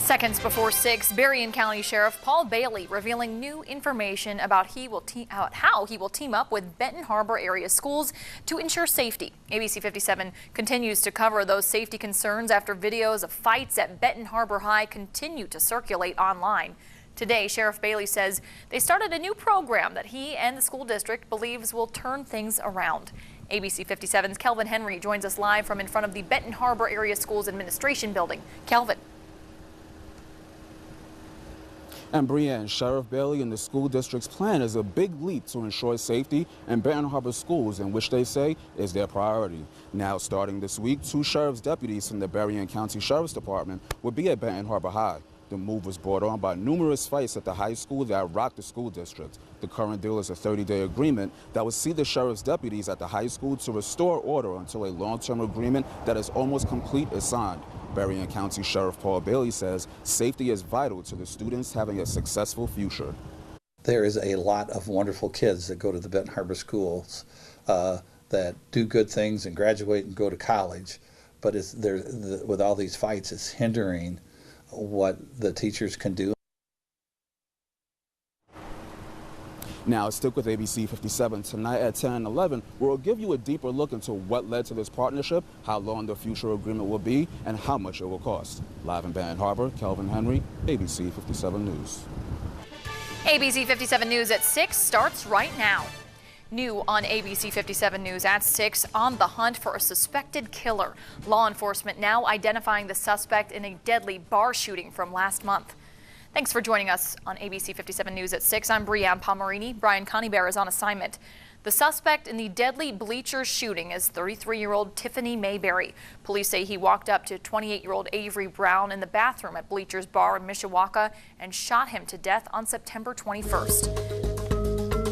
Seconds before 6, Berrien County Sheriff Paul Bailey revealing new information about how he will team up with Benton Harbor area schools to ensure safety. ABC 57 continues to cover those safety concerns after videos of fights at Benton Harbor High continue to circulate online. Today, Sheriff Bailey says they started a new program that he and the school district believes will turn things around. ABC 57's Kelvin Henry joins us live from in front of the Benton Harbor Area Schools Administration Building. Kelvin. And Brienne, Sheriff Bailey and the school district's plan is a big leap to ensure safety in Benton Harbor schools, in which they say is their priority. Now, starting this week, 2 sheriff's deputies from the Berrien County Sheriff's Department will be at Benton Harbor High. The move was brought on by numerous fights at the high school that rocked the school district. The current deal is a 30-day agreement that would see the sheriff's deputies at the high school to restore order until a long-term agreement that is almost complete is signed. Berrien County Sheriff Paul Bailey says safety is vital to the students having a successful future. There is a lot of wonderful kids that go to the Benton Harbor schools that do good things and graduate and go to college, but with all these fights, it's hindering what the teachers can do. Now, stick with ABC 57 tonight at 10 and 11, where we'll give you a deeper look into what led to this partnership, how long the future agreement will be, and how much it will cost. Live in Benton Harbor, Kelvin Henry, ABC 57 News. ABC 57 News at 6 starts right now. New on ABC 57 News at 6, on the hunt for a suspected killer. Law enforcement now identifying the suspect in a deadly bar shooting from last month. Thanks for joining us on ABC 57 News at 6. I'm Brianne Pomerini. Brian Conybear is on assignment. The suspect in the deadly bleachers shooting is 33-year-old Tiffany Mayberry. Police say he walked up to 28-year-old Avery Brown in the bathroom at Bleachers Bar in Mishawaka and shot him to death on September 21st.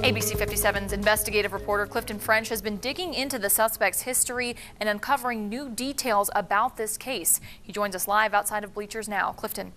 ABC 57's investigative reporter Clifton French has been digging into the suspect's history and uncovering new details about this case. He joins us live outside of Bleachers now. Clifton.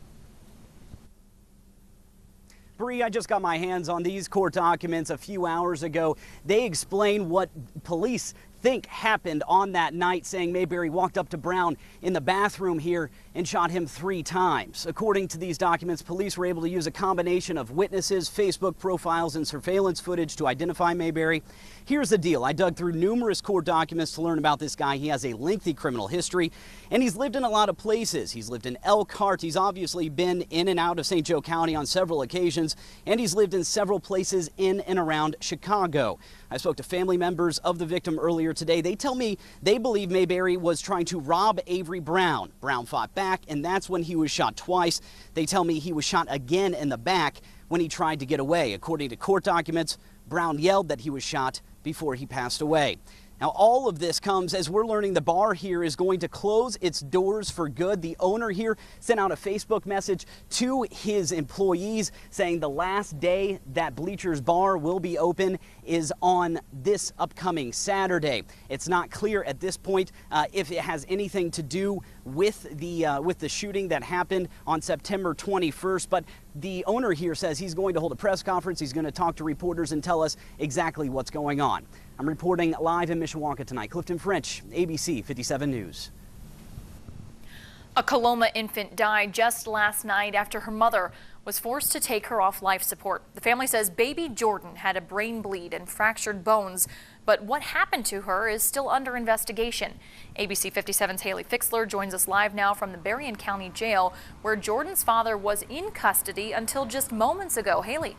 Bree, I just got my hands on these court documents a few hours ago. They explain what police think happened on that night, saying Mayberry walked up to Brown in the bathroom here and shot him 3 times. According to these documents, police were able to use a combination of witnesses, Facebook profiles, and surveillance footage to identify Mayberry. Here's the deal. I dug through numerous court documents to learn about this guy. He has a lengthy criminal history, and he's lived in a lot of places. He's lived in Elkhart. He's obviously been in and out of St. Joe County on several occasions, and he's lived in several places in and around Chicago. I spoke to family members of the victim earlier today. They tell me they believe Mayberry was trying to rob Avery Brown. Brown fought back, and that's when he was shot twice. They tell me he was shot again in the back when he tried to get away. According to court documents, Brown yelled that he was shot before he passed away. Now, all of this comes as we're learning the bar here is going to close its doors for good. The owner here sent out a Facebook message to his employees saying the last day that Bleachers Bar will be open is on this upcoming Saturday. It's not clear at this point if it has anything to do with the shooting that happened on September 21st, but the owner here says he's going to hold a press conference. He's going to talk to reporters and tell us exactly what's going on. I'm reporting live in Mishawaka tonight. Clifton French, ABC 57 News. A Coloma infant died just last night after her mother was forced to take her off life support. The family says baby Jordan had a brain bleed and fractured bones, but what happened to her is still under investigation. ABC 57's Haley Fixler joins us live now from the Berrien County Jail, where Jordan's father was in custody until just moments ago. Haley.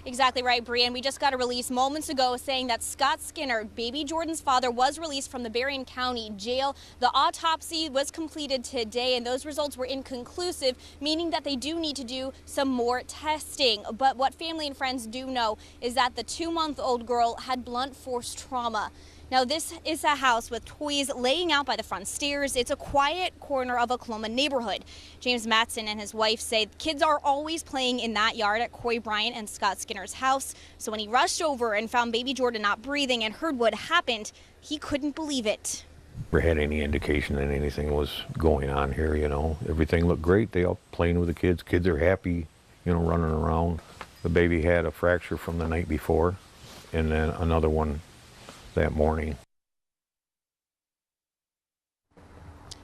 Exactly right, Brian. We just got a release moments ago saying that Scott Skinner, baby Jordan's father, was released from the Berrien County Jail. The autopsy was completed today, and those results were inconclusive, meaning that they do need to do some more testing. But what family and friends do know is that the 2-month-old girl had blunt force trauma. Now, this is a house with toys laying out by the front stairs. It's a quiet corner of a Coloma neighborhood. James Matson and his wife say kids are always playing in that yard at Coy Bryant and Scott Skinner's house. So when he rushed over and found baby Jordan not breathing and heard what happened, he couldn't believe it. Never had any indication that anything was going on here, you know. Everything looked great. They all playing with the kids. Kids are happy, you know, running around. The baby had a fracture from the night before and then another one that morning.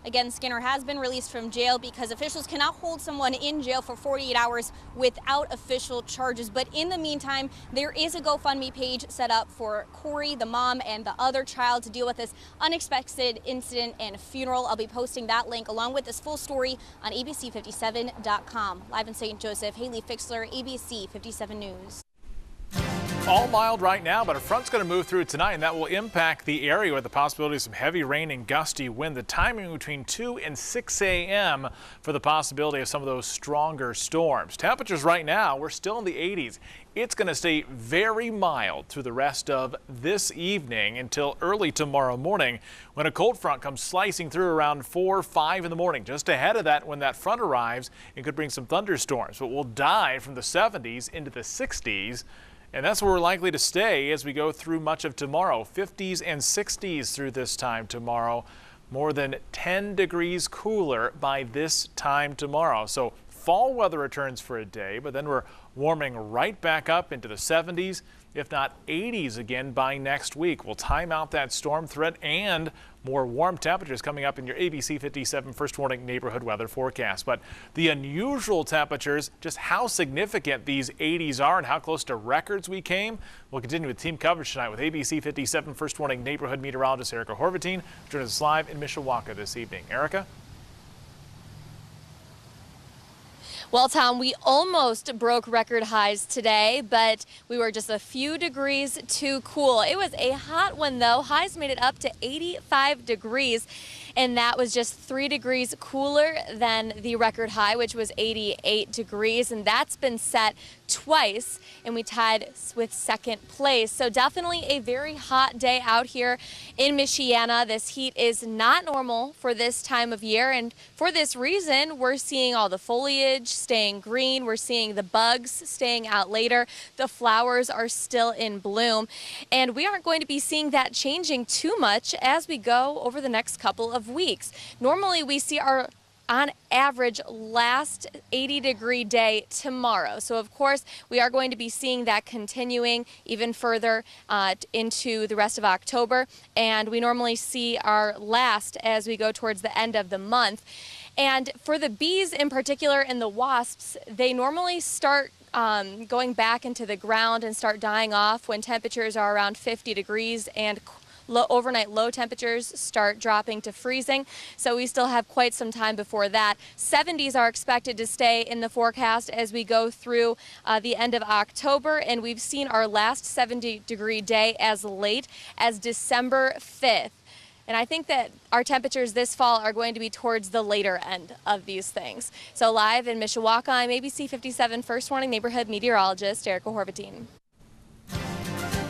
Again, Skinner has been released from jail because officials cannot hold someone in jail for 48 hours without official charges. But in the meantime, there is a GoFundMe page set up for Corey, the mom, and the other child to deal with this unexpected incident and funeral. I'll be posting that link along with this full story on abc57.com. Live in St. Joseph, Haley Fixler, ABC 57 News. All mild right now, but a front's going to move through tonight, and that will impact the area with the possibility of some heavy rain and gusty wind. The timing between 2 and 6 a.m. for the possibility of some of those stronger storms. Temperatures right now, we're still in the 80s. It's going to stay very mild through the rest of this evening until early tomorrow morning when a cold front comes slicing through around 4, 5 in the morning. Just ahead of that, when that front arrives, it could bring some thunderstorms, but we'll dive from the 70s into the 60s. And that's where we're likely to stay as we go through much of tomorrow. 50s and 60s through this time tomorrow. More than 10 degrees cooler by this time tomorrow. So fall weather returns for a day, but then we're warming right back up into the 70s, if not 80s again by next week. We'll time out that storm threat and more warm temperatures coming up in your ABC 57 First Warning neighborhood weather forecast. But the unusual temperatures, just how significant these 80s are and how close to records we came. We'll continue with team coverage tonight with ABC 57 First Warning neighborhood meteorologist Erica Horvatine, joining us live in Mishawaka this evening. Erica? Well, Tom, we almost broke record highs today, but we were just a few degrees too cool. It was a hot one, though. Highs made it up to 85 degrees, and that was just 3 degrees cooler than the record high, which was 88 degrees, and that's been set twice, and we tied with second place. So definitely a very hot day out here in Michiana. This heat is not normal for this time of year, and for this reason, we're seeing all the foliage staying green. We're seeing the bugs staying out later. The flowers are still in bloom, and we aren't going to be seeing that changing too much as we go over the next couple of weeks. Normally, we see our on average last 80-degree day tomorrow. So of course we are going to be seeing that continuing even further into the rest of October, and we normally see our last as we go towards the end of the month. And for the bees in particular and the wasps, they normally start going back into the ground and start dying off when temperatures are around 50 degrees and overnight low temperatures start dropping to freezing. So we still have quite some time before that. 70s are expected to stay in the forecast as we go through the end of October, and we've seen our last 70-degree day as late as December 5th. And I think that our temperatures this fall are going to be towards the later end of these things. So live in Mishawaka, I'm ABC 57 First Warning neighborhood meteorologist Erica Horvatine.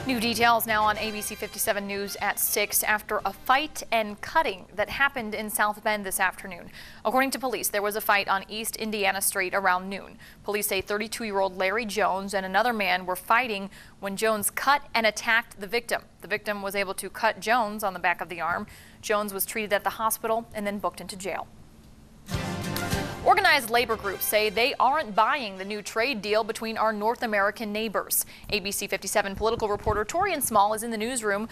New details now on ABC 57 News at 6 after a fight and cutting that happened in South Bend this afternoon. According to police, there was a fight on East Indiana Street around noon. Police say 32-year-old Larry Jones and another man were fighting when Jones cut and attacked the victim. The victim was able to cut Jones on the back of the arm. Jones was treated at the hospital and then booked into jail. Organized labor groups say they aren't buying the new trade deal between our North American neighbors. ABC 57 political reporter Torian Small is in the newsroom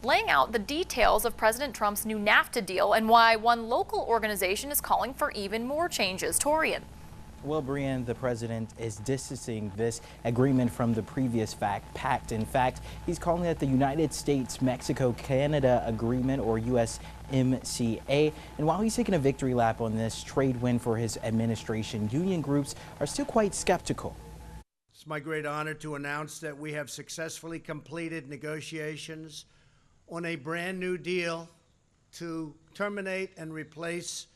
laying out the details of President Trump's new NAFTA deal and why one local organization is calling for even more changes. Torian. Well, Brienne, the president is distancing this agreement from the previous pact. In fact, he's calling it the United States-Mexico-Canada Agreement, or USMCA. And while he's taking a victory lap on this trade win for his administration, union groups are still quite skeptical. It's my great honor to announce that we have successfully completed negotiations on a brand new deal to terminate and replace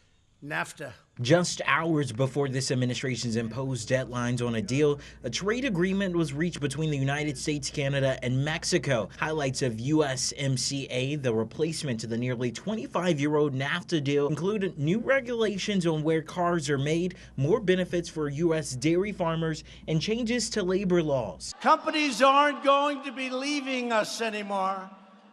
NAFTA. Just hours before this administration's imposed deadlines on a deal, a trade agreement was reached between the United States, Canada, and Mexico. Highlights of USMCA, the replacement to the nearly 25-year-old NAFTA deal, include new regulations on where cars are made, more benefits for U.S. dairy farmers, and changes to labor laws. Companies aren't going to be leaving us anymore,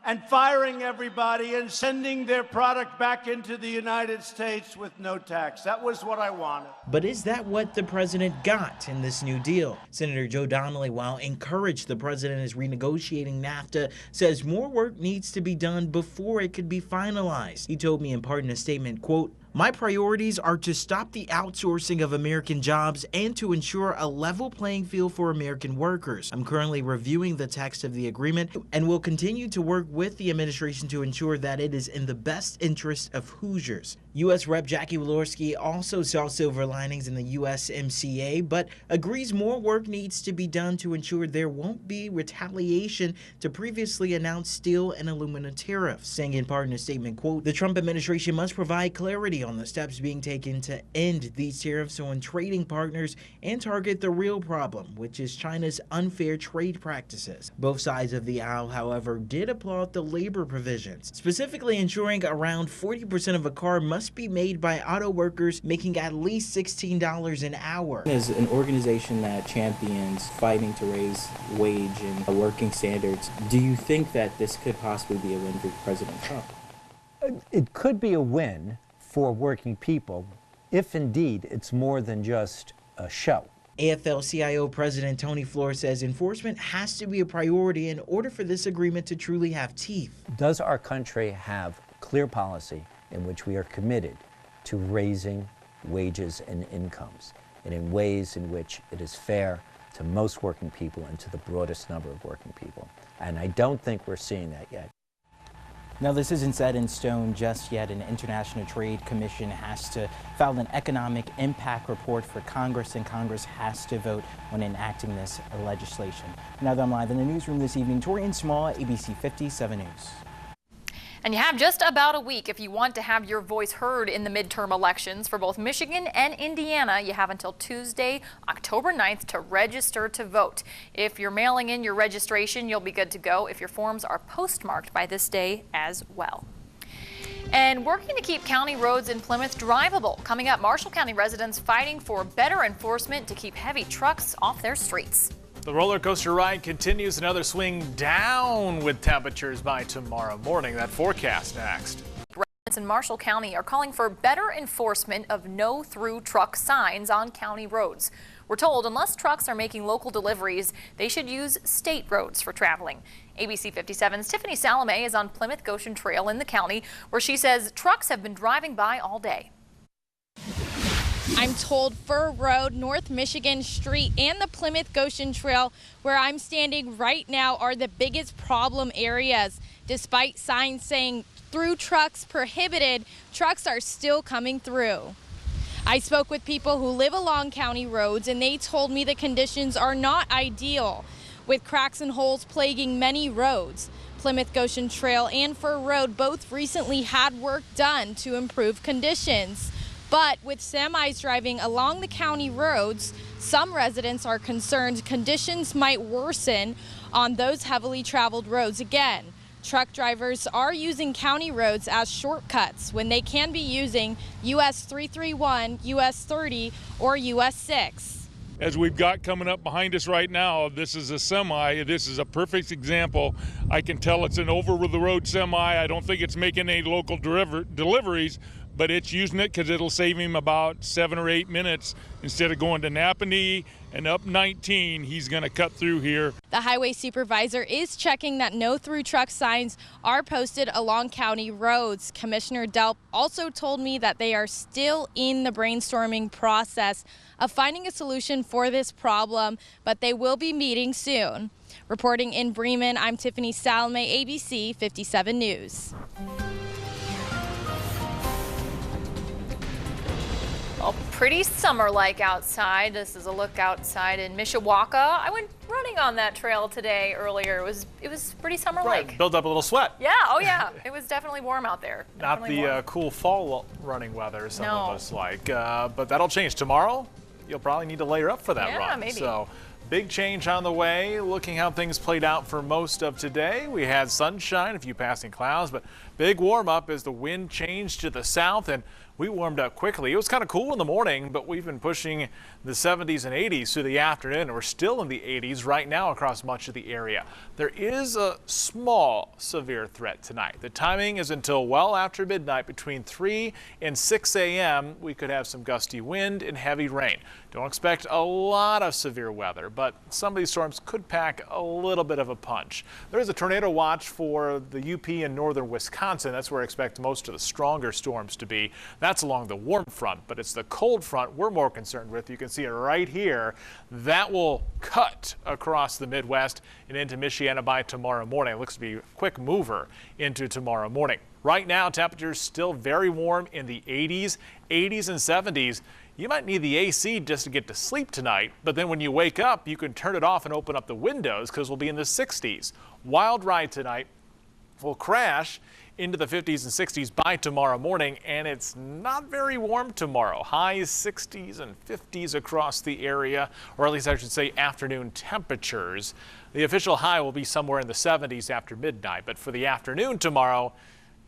and firing everybody and sending their product back into the United States with no tax. That was what I wanted. But is that what the president got in this new deal? Senator Joe Donnelly, while encouraged the president is renegotiating NAFTA, says more work needs to be done before it could be finalized. He told me in part in a statement, quote, "My priorities are to stop the outsourcing of American jobs and to ensure a level playing field for American workers. I'm currently reviewing the text of the agreement and will continue to work with the administration to ensure that it is in the best interest of Hoosiers." U.S. Rep. Jackie Walorski also saw silver linings in the USMCA, but agrees more work needs to be done to ensure there won't be retaliation to previously announced steel and aluminum tariffs, saying in part in a statement, quote, "The Trump administration must provide clarity on the steps being taken to end these tariffs on trading partners and target the real problem, which is China's unfair trade practices." Both sides of the aisle, however, did applaud the labor provisions, specifically ensuring around 40% of a car must be made by auto workers making at least $16 an hour. As an organization that champions fighting to raise wage and working standards, do you think that this could possibly be a win for President Trump? It could be a win for working people if indeed it's more than just a show. AFL-CIO President Tony Flores says enforcement has to be a priority in order for this agreement to truly have teeth. Does our country have clear policy in which we are committed to raising wages and incomes, and in ways in which it is fair to most working people and to the broadest number of working people? And I don't think we're seeing that yet. Now, this isn't set in stone just yet. An International Trade Commission has to file an economic impact report for Congress, and Congress has to vote on enacting this legislation. Now that I'm live in the newsroom this evening, Torian Small, ABC 57 News. And you have just about a week if you want to have your voice heard in the midterm elections for both Michigan and Indiana. You have until Tuesday, October 9th to register to vote. If you're mailing in your registration, you'll be good to go if your forms are postmarked by this day as well. And working to keep county roads in Plymouth drivable. Coming up, Marshall County residents fighting for better enforcement to keep heavy trucks off their streets. The roller coaster ride continues, another swing down with temperatures by tomorrow morning. That forecast next. Residents in Marshall County are calling for better enforcement of no-through truck signs on county roads. We're told unless trucks are making local deliveries, they should use state roads for traveling. ABC 57's Tiffany Salome is on Plymouth Goshen Trail in the county, where she says trucks have been driving by all day. I'm told Fur Road, North Michigan Street, and the Plymouth Goshen Trail, where I'm standing right now, are the biggest problem areas. Despite signs saying through trucks prohibited, trucks are still coming through. I spoke with people who live along county roads, and they told me the conditions are not ideal, with cracks and holes plaguing many roads. Plymouth Goshen Trail and Fur Road both recently had work done to improve conditions. But with semis driving along the county roads, some residents are concerned conditions might worsen on those heavily traveled roads again. Truck drivers are using county roads as shortcuts when they can be using US 331, US 30, or US 6. As we've got coming up behind us right now, this is a semi. This is a perfect example. I can tell it's an over-the-road semi. I don't think it's making any local deliveries, but it's using it because it'll save him about 7 or 8 minutes. Instead of going to Napanee and up 19, he's going to cut through here. The highway supervisor is checking that no-through truck signs are posted along county roads. Commissioner Delp also told me that they are still in the brainstorming process of finding a solution for this problem, but they will be meeting soon. Reporting in Bremen, I'm Tiffany Salome, ABC 57 News. Well, pretty summer-like outside. This is a look outside in Mishawaka. I went running on that trail today earlier. It was pretty summer-like. Right, build up a little sweat. Yeah, oh yeah. It was definitely warm out there. Not the cool fall running weather some of us like, but that'll change. Tomorrow, you'll probably need to layer up for that run. Maybe. So, big change on the way. Looking how things played out for most of today. We had sunshine, a few passing clouds, but big warm up as the wind changed to the south, and We warmed up quickly. It was kind of cool in the morning, but we've been pushing the 70s and 80s through the afternoon. We're still in the 80s right now across much of the area. There is a small severe threat tonight. The timing is until well after midnight. Between 3 and 6 a.m. we could have some gusty wind and heavy rain. Don't expect a lot of severe weather, but some of these storms could pack a little bit of a punch. There is a tornado watch for the UP in northern Wisconsin. That's where I expect most of the stronger storms to be. That's along the warm front, but it's the cold front we're more concerned with. You can see it right here. That will cut across the Midwest and into Michiana by tomorrow morning. It looks to be a quick mover into tomorrow morning. Right now, temperatures still very warm in the 80s and 70s. You might need the AC just to get to sleep tonight, but then when you wake up, you can turn it off and open up the windows because we'll be in the 60s. Wild ride tonight. We'll crash into the 50s and 60s by tomorrow morning, and it's not very warm tomorrow. Highs 60s and 50s across the area, or at least I should say afternoon temperatures. The official high will be somewhere in the 70s after midnight, but for the afternoon tomorrow,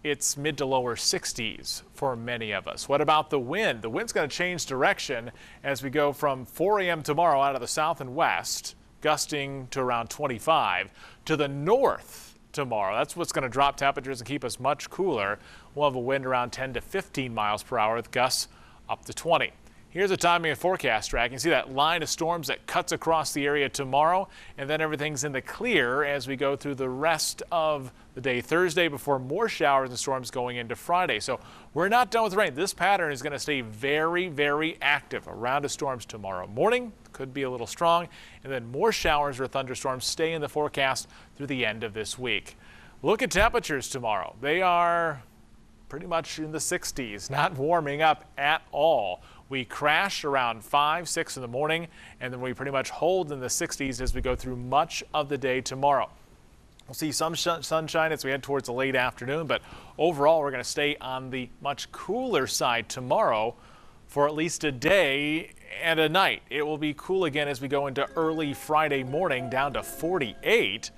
it's mid to lower 60s for many of us. What about the wind? The wind's going to change direction as we go from 4 a.m. tomorrow out of the south and west, gusting to around 25, to the north tomorrow. That's what's going to drop temperatures and keep us much cooler. We'll have a wind around 10 to 15 miles per hour with gusts up to 20. Here's a timing and forecast track. You can see that line of storms that cuts across the area tomorrow, and then everything's in the clear as we go through the rest of the day Thursday before more showers and storms going into Friday. So we're not done with rain. This pattern is going to stay very, very active. A round of storms tomorrow morning. Could be a little strong, and then more showers or thunderstorms stay in the forecast through the end of this week. Look at temperatures tomorrow. They are pretty much in the 60s, not warming up at all. We crash around 5, 6 in the morning, and then we pretty much hold in the 60s as we go through much of the day tomorrow. We'll see some sunshine as we head towards the late afternoon, but overall we're going to stay on the much cooler side tomorrow for at least a day and a night. It will be cool again as we go into early Friday morning, down to 48.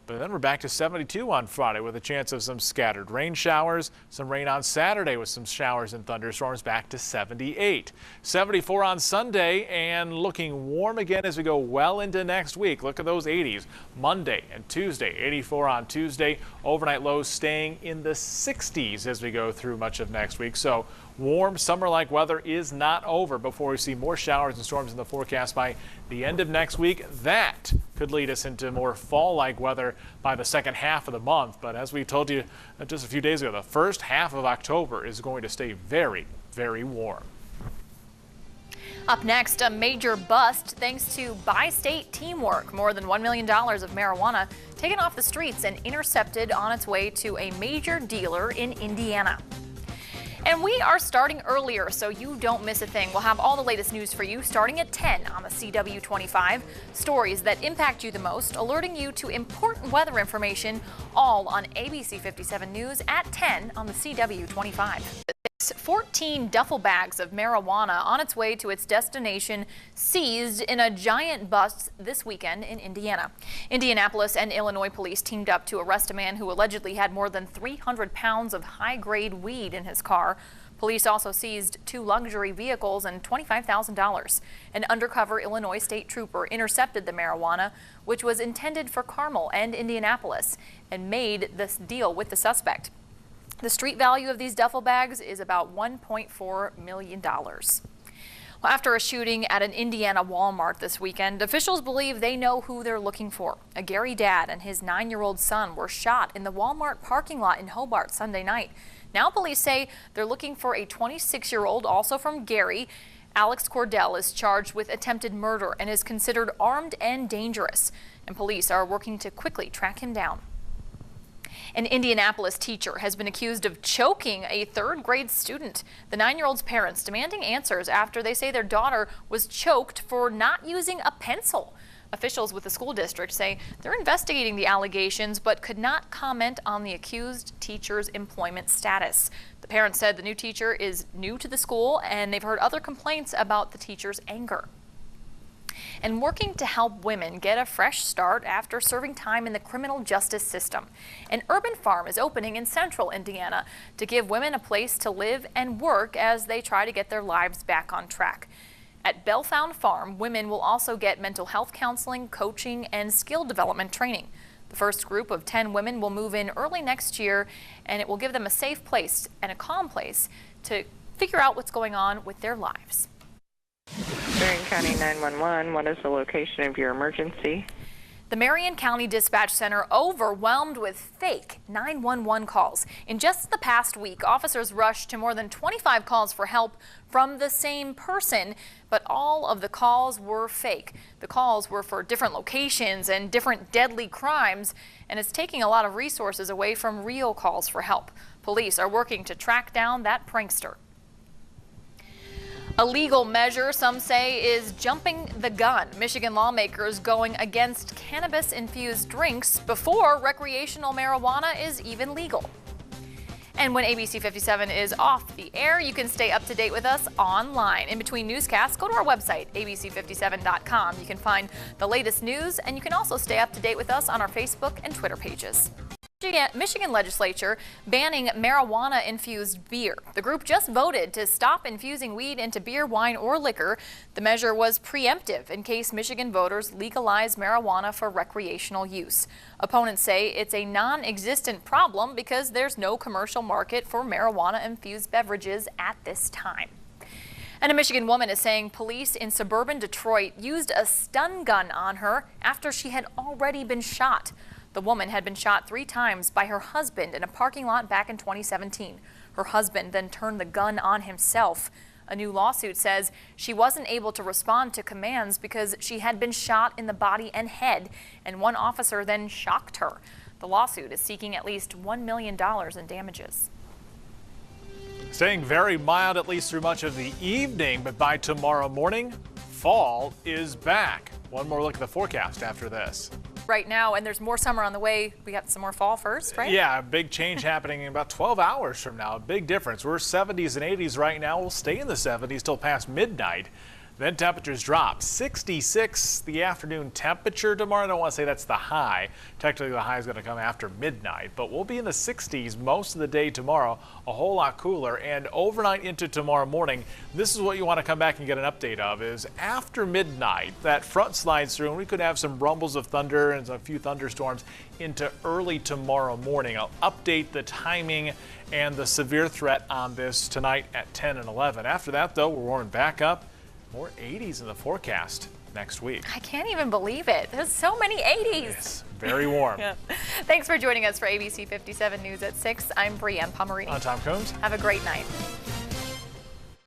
But then we're back to 72 on Friday with a chance of some scattered rain showers. Some rain on Saturday with some showers and thunderstorms, back to 78. 74 on Sunday, and looking warm again as we go well into next week. Look at those 80s. Monday and Tuesday, 84 on Tuesday. Overnight lows staying in the 60s as we go through much of next week. So warm summer-like weather is not over before we see more showers and storms in the forecast by the end of next week. That could lead us into more fall-like weather by the second half of the month. But as we told you just a few days ago, the first half of October is going to stay very, very warm. Up next, a major bust thanks to bi-state teamwork. More than $1 million of marijuana taken off the streets and intercepted on its way to a major dealer in Indiana. And we are starting earlier, so you don't miss a thing. We'll have all the latest news for you starting at 10 on the CW25. Stories that impact you the most, alerting you to important weather information, all on ABC 57 News at 10 on the CW25. 14 duffel bags of marijuana on its way to its destination, seized in a giant bust this weekend in Indiana. Indianapolis and Illinois police teamed up to arrest a man who allegedly had more than 300 pounds of high-grade weed in his car. Police also seized 2 luxury vehicles and $25,000. An undercover Illinois state trooper intercepted the marijuana, which was intended for Carmel and Indianapolis, and made this deal with the suspect. The street value of these duffel bags is about $1.4 million. Well, after a shooting at an Indiana Walmart this weekend, officials believe they know who they're looking for. A Gary dad and his 9-year-old son were shot in the Walmart parking lot in Hobart Sunday night. Now police say they're looking for a 26-year-old, also from Gary. Alex Cordell is charged with attempted murder and is considered armed and dangerous. And police are working to quickly track him down. An Indianapolis teacher has been accused of choking a 3rd grade student. The 9-year-old's parents demanding answers after they say their daughter was choked for not using a pencil. Officials with the school district say they're investigating the allegations but could not comment on the accused teacher's employment status. The parents said the new teacher is new to the school and they've heard other complaints about the teacher's anger. and working to help women get a fresh start after serving time in the criminal justice system. An urban farm is opening in central Indiana to give women a place to live and work as they try to get their lives back on track. At Bellefound Farm, women will also get mental health counseling, coaching, and skill development training. The first group of 10 women will move in early next year, and it will give them a safe place and a calm place to figure out what's going on with their lives. Marion County 911, what is the location of your emergency? The Marion County Dispatch Center overwhelmed with fake 911 calls. In just the past week, officers rushed to more than 25 calls for help from the same person, but all of the calls were fake. The calls were for different locations and different deadly crimes, and it's taking a lot of resources away from real calls for help. Police are working to track down that prankster. A legal measure, some say, is jumping the gun. Michigan lawmakers going against cannabis-infused drinks before recreational marijuana is even legal. And when ABC 57 is off the air, you can stay up to date with us online. In between newscasts, go to our website, abc57.com. You can find the latest news, and you can also stay up to date with us on our Facebook and Twitter pages. Michigan legislature banning marijuana-infused beer. The group just voted to stop infusing weed into beer, wine, or liquor. The measure was preemptive in case Michigan voters legalize marijuana for recreational use. Opponents say it's a non-existent problem because there's no commercial market for marijuana-infused beverages at this time. And a Michigan woman is saying police in suburban Detroit used a stun gun on her after she had already been shot. The woman had been shot 3 times by her husband in a parking lot back in 2017. Her husband then turned the gun on himself. A new lawsuit says she wasn't able to respond to commands because she had been shot in the body and head, and one officer then shocked her. The lawsuit is seeking at least $1 million in damages. Staying very mild at least through much of the evening, but by tomorrow morning, fall is back. One more look at the forecast after this. Right now, and there's more summer on the way. We got some more fall first, right? Yeah, a big change happening in about 12 hours from now. A big difference. We're 70s and 80s right now. We'll stay in the 70s till past midnight. Then temperatures drop. 66 the afternoon temperature tomorrow. I don't want to say that's the high. Technically, the high is going to come after midnight, but we'll be in the 60s most of the day tomorrow. A whole lot cooler, and overnight into tomorrow morning, this is what you want to come back and get an update of, is after midnight, that front slides through, and we could have some rumbles of thunder and a few thunderstorms into early tomorrow morning. I'll update the timing and the severe threat on this tonight at 10 and 11. After that, though, we're warming back up. More 80s in the forecast next week. I can't even believe it. There's so many 80s. Yes, very warm. Yeah. Thanks for joining us for ABC 57 News at 6. I'm Brienne Pomerini. I'm Tom Combs. Have a great night.